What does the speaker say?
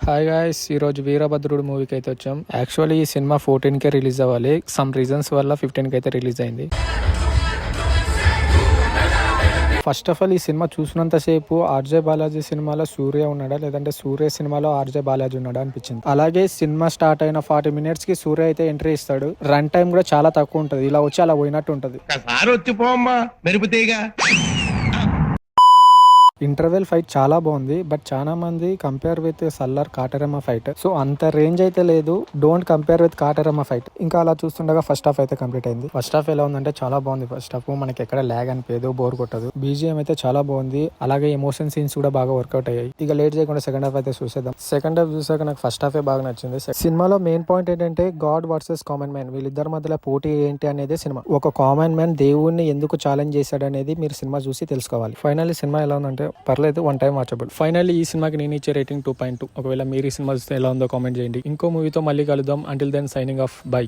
Hi guys, ఈరోజు వీరభద్రుడు మూవీకి అయితే వచ్చాం. యాక్చువల్లీ ఈ సినిమా 14కే రిలీజ్ అవ్వాలి. సమ్ రీజన్స్ వల్ల 15కి అయితే రిలీజ్ అయింది. ఫస్ట్ ఆఫ్ ఆల్ ఈ సినిమా చూసినంతసేపు ఆర్జే బాలాజీ సినిమాలో సూర్య ఉన్నాడా లేదంటే సూర్య సినిమాలో ఆర్జే బాలాజీ ఉన్నాడా అనిపించింది. అలాగే సినిమా స్టార్ట్ అయిన 40 minutes కి సూర్య అయితే ఎంట్రీ ఇస్తాడు. రన్ టైం కూడా చాలా తక్కువ ఉంటది. ఇలా వచ్చి అలా పోయినట్టు ఉంటది. ఇంటర్వెల్ ఫైట్ చాలా బాగుంది. బట్ చాలా మంది compare with Salaar Kaateramma fight, so అంత రేంజ్ అయితే లేదు. Don't compare with Kaateramma fight. ఇంకా అలా చూస్తుండగా ఫస్ట్ హాఫ్ అయితే కంప్లీట్ అయింది. ఫస్ట్ హాఫ్ ఎలా ఉందంటే చాలా బాగుంది. ఫస్ట్ హాఫ్ మనకి ఎక్కడ ల్యాగ్ అనిపించదు, బోర్ కొట్టదు. బీజిఎం అయితే చాలా బాగుంది. అలాగే ఎమోషన్ సీన్స్ కూడా బాగా వర్కౌట్ అయ్యాయి. ఇక లేట్ చేయకుండా సెకండ్ హాఫ్ అయితే చూసేద్దాం. సెకండ్ హాఫ్ చూసాక నాకు ఫస్ట్ హాఫే బాగా నచ్చింది. సినిమాలో మెయిన్ పాయింట్ ఏంటంటే గాడ్ వర్సెస్ కామన్ మ్యాన్, వీళ్ళిద్దరి మధ్యలో పోటీ ఏంటి అనేది సినిమా. ఒక కామన్ మ్యాన్ దేవుణ్ణి ఎందుకు ఛాలెంజ్ చేశాడు అనేది మీరు సినిమా చూసి తెలుసుకోవాలి. ఫైనల్లీ సినిమా ఎలా ఉందంటే పర్లేదు, వన్ టైం వాచబుల్. ఫైనల్లీ ఈ సినిమాకి నేను ఇచ్చే రేటింగ్ 2.2. ఒకవేళ మీరు ఈ సినిమా చూస్తే ఎలా ఉందో కామెంట్ చేయండి. ఇంకో మూవీతో మళ్ళీ కలుద్దాం. Until then signing off, by.